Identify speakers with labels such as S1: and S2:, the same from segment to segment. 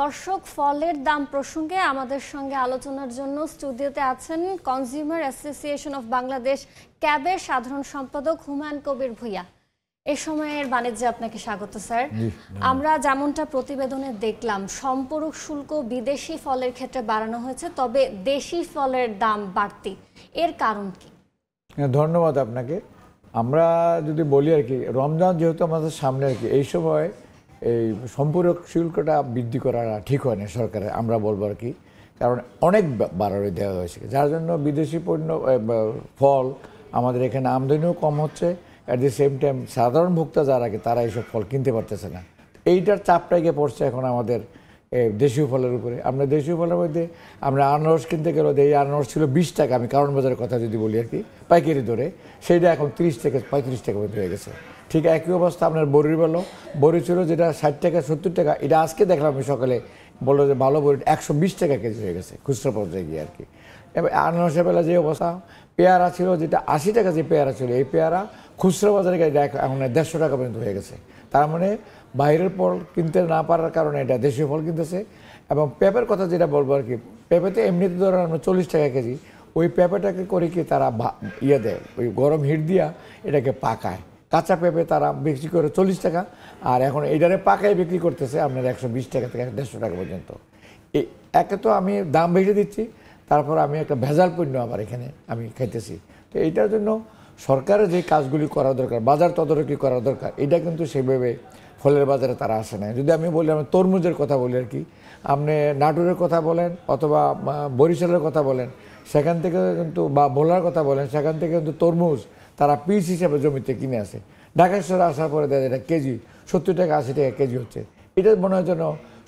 S1: দর্শক, ফলের দাম প্রসঙ্গে আমাদের সঙ্গে আলোচনার জন্য স্টুডিওতে আছেন কনজিউমার অ্যাসোসিয়েশন অফ বাংলাদেশ ক্যাবের সাধারণ সম্পাদক হুমায়ুন কবির ভূঁইয়া। এই সময়ের বাণিজ্যে আপনাকে স্বাগত স্যার। আমরা যেমনটা প্রতিবেদনে দেখলাম, সম্পূরক শুল্ক বিদেশি ফলের ক্ষেত্রে বাড়ানো হয়েছে, তবে দেশি ফলের দাম বাড়তি, এর কারণ কি?
S2: ধন্যবাদ আপনাকে। আমরা যদি বলি আর কি, রমজান যেহেতু আমাদের সামনে আর কি, এই সময় এই সম্পূরক শুল্কটা বৃদ্ধি করা ঠিক হয় না সরকারের, আমরা বলবো আর কি। কারণ অনেক বাড়ানো দেওয়া হয়েছে, যার জন্য বিদেশি পণ্য ফল আমাদের এখানে আমদানিও কম হচ্ছে। অ্যাট দি সেম টাইম সাধারণ ভোক্তা যারা আগে তারা এইসব ফল কিনতে পারতেছে না। এইটার চাপটা গিয়ে পড়ছে এখন আমাদের দেশীয় ফলের উপরে। আমরা দেশীয় ফলের মধ্যে আমরা আনারস কিনতে গেলেও এই আনারস ছিল 20 টাকা, আমি কারণ বাজারের কথা যদি বলি আর কি, পাইকারি দরে, সেইটা এখন 30 থেকে 35 টাকা পর্যন্ত হয়ে গেছে। ঠিক একই অবস্থা আপনার বড়ির বেলাও, বড়ি ছিল যেটা 60 টাকা 70 টাকা, এটা আজকে দেখলাম আমি সকালে বললো যে ভালো বড়ি 120 টাকা কেজি হয়ে গেছে খুচরা পর্যায়ে গিয়ে আর কি। এবার আনারসের বেলা যে অবস্থা, পেয়ারা ছিল যেটা 80 টাকা যে পেয়ারা ছিল, এই পেয়ারা খুচরা বাজারে এখন 150 টাকা পর্যন্ত হয়ে গেছে। তার মানে বাইরের ফল কিনতে না পারার কারণে এটা দেশীয় ফল কিনতেছে। এবং পেঁপের কথা যেটা বলবো আর কি, পেঁপেতে এমনিতে ধরেন আমরা 40 টাকা কেজি, ওই পেঁপেটাকে করে কি তারা ইয়ে দেয়, ওই গরম হিট দিয়া এটাকে পাকায়। কাঁচা পেঁপে তারা বিক্রি করে 40 টাকা, আর এখন এইটারে পাকায় বিক্রি করতেছে আপনার 120 টাকা থেকে 150 টাকা পর্যন্ত। একে তো আমি দাম বেশি দিচ্ছি, তারপর আমি একটা ভেজাল পণ্য আবার এখানে আমি খাইতেছি। তো এইটার জন্য সরকারের যে কাজগুলি করা দরকার, বাজার তদারকি করা দরকার, এটা কিন্তু সেইভাবে ফলের বাজারে তারা আসে না। যদি আমি বলি, আমি তরমুজের কথা বলি আর কি, আপনি নাটোরের কথা বলেন অথবা বরিশালের কথা বলেন, সেখান থেকে কিন্তু, বা ভোলার কথা বলেন, সেখান থেকে কিন্তু তরমুজ তারা পিস হিসাবে জমিতে কিনে আসে। ঢাকা শহরে আসার পরে দেয় এটা কেজি 70 টাকা 80 টাকা কেজি হচ্ছে। এটা মনে হয় যেন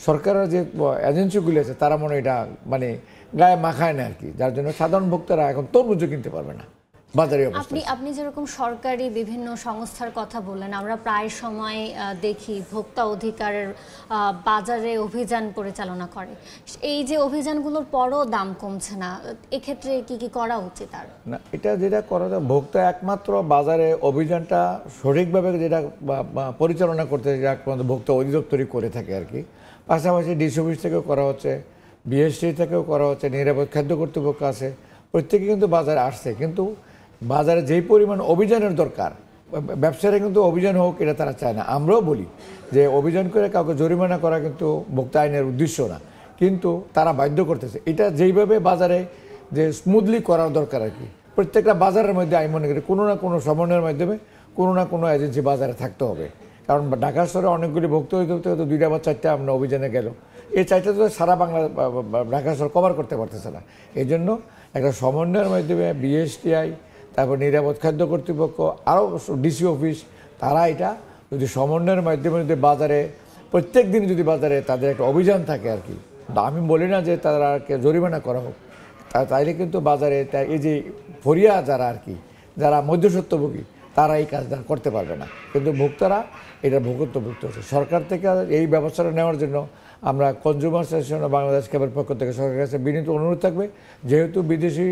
S2: সরকারের যে এজেন্সিগুলি আছে তারা মনে হয় এটা মানে গায়ে মাখায় না আর কি, যার জন্য সাধারণ ভোক্তারা এখন তরমুজও কিনতে পারবে না বাজারে।
S1: আপনি যেরকম সরকারি বিভিন্ন সংস্থার কথা বললেন, আমরা প্রায় সময় দেখি ভোক্তা অধিকারের বাজারে অভিযান পরিচালনা করে। এই যে অভিযানগুলোর পরও দাম কমছে না, এক্ষেত্রে কি কি করা উচিত? আর
S2: না, এটা যেটা করা যায়, ভোক্তা একমাত্র বাজারে অভিযানটা সঠিকভাবে যেটা পরিচালনা করতে একমাত্র ভোক্তা অধিদপ্তরই করে থাকে আর কি। পাশাপাশি ডিসি অফিস থেকেও করা হচ্ছে, বিএসটি থেকেও করা হচ্ছে, নিরাপদ খাদ্য কর্তৃপক্ষ আছে, প্রত্যেকে কিন্তু বাজারে আসছে। কিন্তু বাজারে যেই পরিমাণ অভিযানের দরকার, ব্যবসায়ীরা কিন্তু অভিযান হোক এটা তারা চায় না। আমরাও বলি যে অভিযান করে কাউকে জরিমানা করা কিন্তু ভোক্তা আইনের উদ্দেশ্য না, কিন্তু তারা বাধ্য করতেছে। এটা যেইভাবে বাজারে যে স্মুথলি করার দরকার আর কি, প্রত্যেকটা বাজারের মধ্যে আমি মনে করি কোনো না কোনো সমন্বয়ের মাধ্যমে কোনো না কোনো এজেন্সি বাজারে থাকতে হবে। কারণ ঢাকা শহরে অনেকগুলি ভোক্তা অধিদপ্তর হয়তো 2টা বা 4টা আমরা অভিযানে গেল, এই 4টা তো সারা বাংলা ঢাকা শহর কভার করতে পারতেছে না। এই জন্য একটা সমন্বয়ের মাধ্যমে বিএসটিআই, তারপর নিরাপদ খাদ্য কর্তৃপক্ষ, আরও ডিসি অফিস, তারা এটা যদি সমন্বয়ের মাধ্যমে যদি বাজারে প্রত্যেক দিন যদি বাজারে তাদের একটা অভিযান থাকে আর কি, আমি বলি না যে তাদেরকে জরিমানা করা হোক, তাইলে কিন্তু বাজারে এই যে ফরিয়া যারা আর কি, যারা মধ্যস্বত্বভোগী, তারা এই কাজটা করতে পারবে না, কিন্তু ভোক্তারা এটা ভুক্তভুক্ত হচ্ছে। সরকার থেকে এই ব্যবস্থাটা নেওয়ার জন্য আমরা কনজিউমার অ্যাসোসিয়েশন অফ বাংলাদেশ ক্যাবের পক্ষ থেকে সরকারের কাছে বিনীত অনুরোধ থাকবে, যেহেতু বিদেশি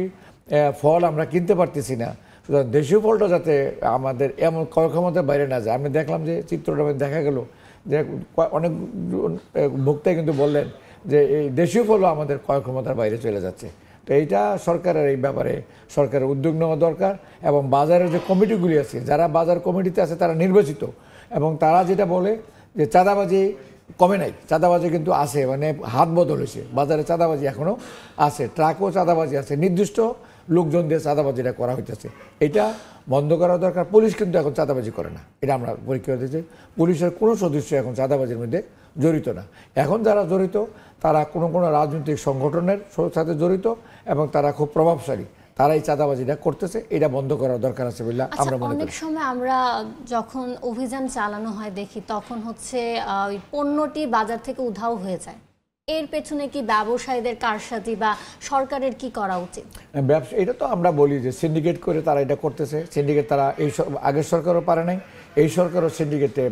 S2: ফল আমরা কিনতে পারতেছি না, সুতরাং দেশীয় ফলটা যাতে আমাদের এমন ক্রয় ক্ষমতার বাইরে না যায়। আমি দেখলাম যে চিত্রটা দেখা গেল যে অনেক ভোক্তাই কিন্তু বললেন যে এই দেশীয় ফলও আমাদের ক্রয় ক্ষমতার বাইরে চলে যাচ্ছে। তো এইটা সরকারের এই ব্যাপারে সরকারের উদ্যোগ নেওয়া দরকার। এবং বাজারের যে কমিটিগুলি আছে, যারা বাজার কমিটিতে আছে তারা নির্বাচিত, এবং তারা যেটা বলে যে চাঁদাবাজি কমে নাই, চাঁদাবাজি কিন্তু আছে, মানে হাত বদল হয়েছে, বাজারে চাঁদাবাজি এখনও আছে, ট্রাকও চাঁদাবাজি আছে, নির্দিষ্ট লোকজন দিয়ে চাঁদাবাজিটা করা হইতেছে, এটা বন্ধ করা দরকার। পুলিশ কিন্তু এখন চাঁদাবাজি করে না, এটা আমরা পরীক্ষা দিয়েছি। পুলিশের কোনো সদস্য এখন চাঁদাবাজির মধ্যে জড়িত না। এখন যারা জড়িত তারা কোনো কোনো রাজনৈতিক সংগঠনের সাথে জড়িত, এবং তারা খুব প্রভাবশালী, তারা এই চাঁদাবাজিটা করতেছে, এটা বন্ধ করার দরকার আছে বলে আমরা মনে করি।
S1: অনেক সময় আমরা যখন অভিযান চালানো হয় দেখি, তখন হচ্ছে ওই পণ্যটি বাজার থেকে উধাও হয়ে যায়। এর পেছনে কি ব্যবসায়ীদের কারসাজি বা সরকারের কি করা উচিত?
S2: ব্যবসা, এটা তো আমরা বলি যে সিন্ডিকেট করে তারা এটা করতেছে। সিন্ডিকেট তারা এই আগের সরকারও পারে নাই, এই সরকারও সিন্ডিকেটে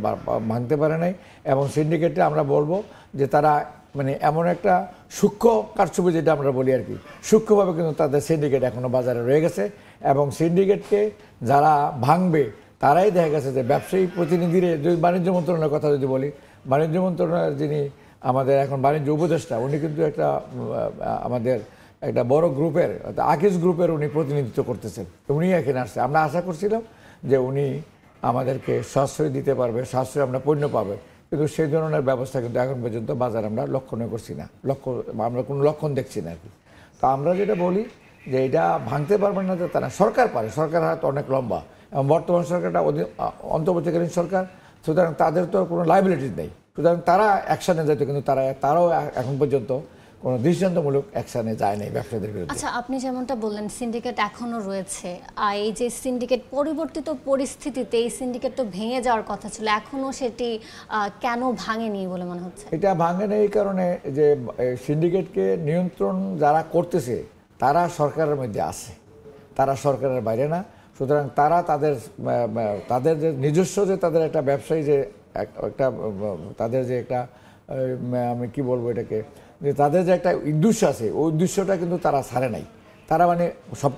S2: ভাঙতে পারে নাই। এবং সিন্ডিকেটে আমরা বলবো যে তারা মানে এমন একটা সূক্ষ্ম কারচুপি, যেটা আমরা বলি আর কি, সূক্ষ্মভাবে কিন্তু তাদের সিন্ডিকেট এখনও বাজারে রয়ে গেছে। এবং সিন্ডিকেটকে যারা ভাঙবে তারাই দেখা গেছে যে ব্যবসায়ী প্রতিনিধিরে, যদি বাণিজ্য মন্ত্রণালয়ের কথা যদি বলি, বাণিজ্য মন্ত্রণালয়ের যিনি আমাদের এখন বাণিজ্য উপদেষ্টা, উনি কিন্তু একটা আমাদের একটা বড় গ্রুপের আকিজ গ্রুপের উনি প্রতিনিধিত্ব করতেছেন, উনি এখানে আসছে। আমরা আশা করছিলাম যে উনি আমাদেরকে সাশ্রয় দিতে পারবে, সাশ্রয় আমরা পণ্য পাবে, কিন্তু সেই ধরনের ব্যবস্থা কিন্তু এখন পর্যন্ত বাজার আমরা লক্ষণে করছি না, আমরা কোনো লক্ষণ দেখছি না আর কি। তো আমরা যেটা বলি যে এটা ভাঙতে পারবেন না, তারা সরকার পারে, সরকার হাত অনেক লম্বা, এবং বর্তমান সরকারটা অন্তর্বর্তীকালীন সরকার, সুতরাং তাদের তো কোনো লাইবিলিটিস নেই, সুতরাং তারা অ্যাকশানে যেত, কিন্তু তারাও এখন পর্যন্ত কোনো দৃষ্টান্তমূলক অ্যাকশানে যায় নাই ব্যবসায়ীদের বিরুদ্ধে।
S1: আচ্ছা, আপনি যেমনটা বললেন সিন্ডিকেট এখনো রয়েছে, আর এই যে সিন্ডিকেট পরিবর্তিত পরিস্থিতিতে এই সিন্ডিকেট তো ভেঙে যাওয়ার কথা ছিল, এখনো সেটি কেন ভাঙেনি বলে মনে হচ্ছে?
S2: এটা ভাঙে না এই কারণে যে সিন্ডিকেটকে নিয়ন্ত্রণ যারা করতেছে তারা সরকারের মধ্যে আছে, তারা সরকারের বাইরে না। সুতরাং তারা তাদের যে নিজস্ব যে তাদের একটা ব্যবসায়ী যে একটা তাদের যে একটা আমি কি বলবো এটাকে, যে তাদের যে একটা উদ্দেশ্য আছে, ওই উদ্দেশ্যটা কিন্তু তারা ছাড়ে নাই। তারা মানে সব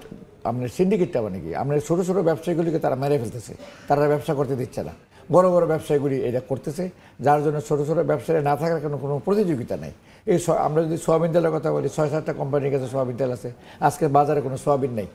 S2: আপনার সিন্ডিকেটটা মানে কি, আমরা ছোটো ছোটো ব্যবসায়ীগুলিকে তারা মেরে ফেলতেছে, তারা ব্যবসা করতে দিচ্ছে না। বড় বড় ব্যবসায়ীগুলি এটা করতেছে, যার জন্য ছোটো ছোটো ব্যবসায়ী না থাকার কোনো প্রতিযোগিতা নেই। এই আমরা যদি সোয়াবিন তেলের কথা বলি, 6-7টা কোম্পানির কাছে সোয়াবিন তেল আছে, আজকে বাজারে কোনো সোয়াবিন নেই।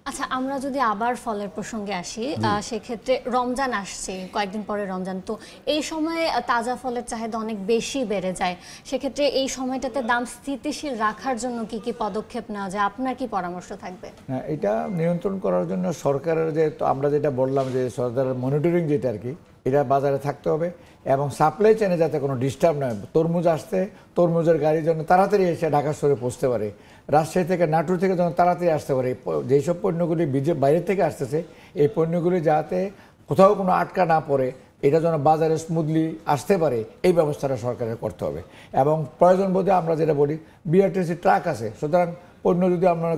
S1: আচ্ছা, আমরা যদি আবার ফলের প্রসঙ্গে আসি, সেক্ষেত্রে রমজান আসছে, কয়েকদিন পরে রমজান, তো এই সময়ে তাজা ফলের চাহিদা অনেক বেশি বেড়ে যায়। সেক্ষেত্রে এই সময়টাতে দাম স্থিতিশীল রাখার জন্য কি কি পদক্ষেপ নেওয়া যায়, আপনার কি পরামর্শ থাকবে?
S2: হ্যাঁ, এটা নিয়ন্ত্রণ করার জন্য সরকারের যে আমরা যেটা বললাম যে সরকারের মনিটরিং যেটা আর কি, এটা বাজারে থাকতে হবে, এবং সাপ্লাই চেনে যাতে কোনো ডিস্টার্ব না হয়। তরমুজ আসতে, তরমুজের গাড়ির জন্য তাড়াতাড়ি এসে ঢাকা শহরে পৌঁছতে পারে, রাজশাহী থেকে নাটোর থেকে যেন তাড়াতাড়ি আসতে পারে। যেসব পণ্যগুলি বাইরে থেকে আসতেছে, এই পণ্যগুলি যাতে কোথাও কোনো আটকা না পড়ে, এটা যেন বাজারে স্মুথলি আসতে পারে, এই ব্যবস্থাটা সরকারের করতে হবে। এবং প্রয়োজন বোধে আমরা যেটা বলি, বিআরটিসি ট্রাক আছে, সুতরাং পণ্য যদি আপনার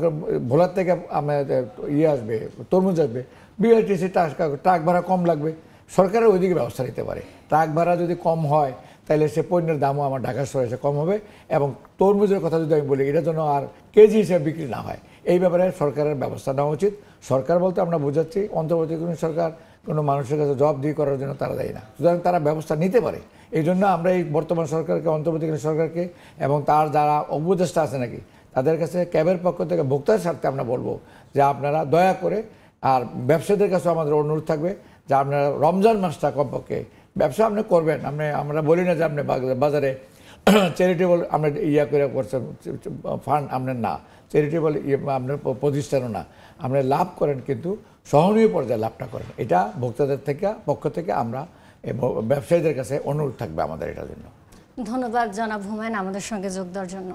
S2: ভোলার থেকে আমাদের আসবে, তরমুজ আসবে, বিআরটিসি ট্রাক ভাড়া কম লাগবে, সরকারের ওইদিকে ব্যবস্থা নিতে পারে। ট্রাক ভাড়া যদি কম হয় তাহলে সে পণ্যের দামও আমার ঢাকা শহরে এসে কম হবে। এবং তরমুজের কথা যদি আমি বলি, এটা যেন আর কেজি হিসেবে বিক্রি না হয়, এই ব্যাপারে সরকারের ব্যবস্থা নেওয়া উচিত। সরকার বলতে আমরা বোঝাচ্ছি অন্তর্বর্তীকালীন সরকার, কোনো মানুষের কাছে জবাবদিহি করার জন্য তারা দেয় না, সুতরাং তারা ব্যবস্থা নিতে পারে। এই জন্য আমরা এই বর্তমান সরকারকে, অন্তর্বর্তীকালীন সরকারকে এবং তার যারা উপদেষ্টা আছে নাকি, তাদের কাছে ক্যাবের পক্ষ থেকে ভোক্তার স্বার্থে আমরা বলবো যে আপনারা দয়া করে, আর ব্যবসায়ীদের কাছে আমাদের অনুরোধ থাকবে যে আপনারা রমজান মাসটা কমপক্ষে ব্যবসা আপনি করবেন। আমরা বলি না যে আপনি বাজারে চ্যারিটেবল আমরা করে করছেন ফান্ড, আপনার না চ্যারিটেবল আপনার প্রতিষ্ঠানও না, আপনার লাভ করেন কিন্তু সহনীয় পর্যায়ে লাভটা করেন। এটা ভোক্তাদের পক্ষ থেকে আমরা ব্যবসায়ীদের কাছে অনুরোধ থাকবে আমাদের এটার জন্য।
S1: ধন্যবাদ জনাব হুমায়ুন আমাদের সঙ্গে যোগ দেওয়ার জন্য।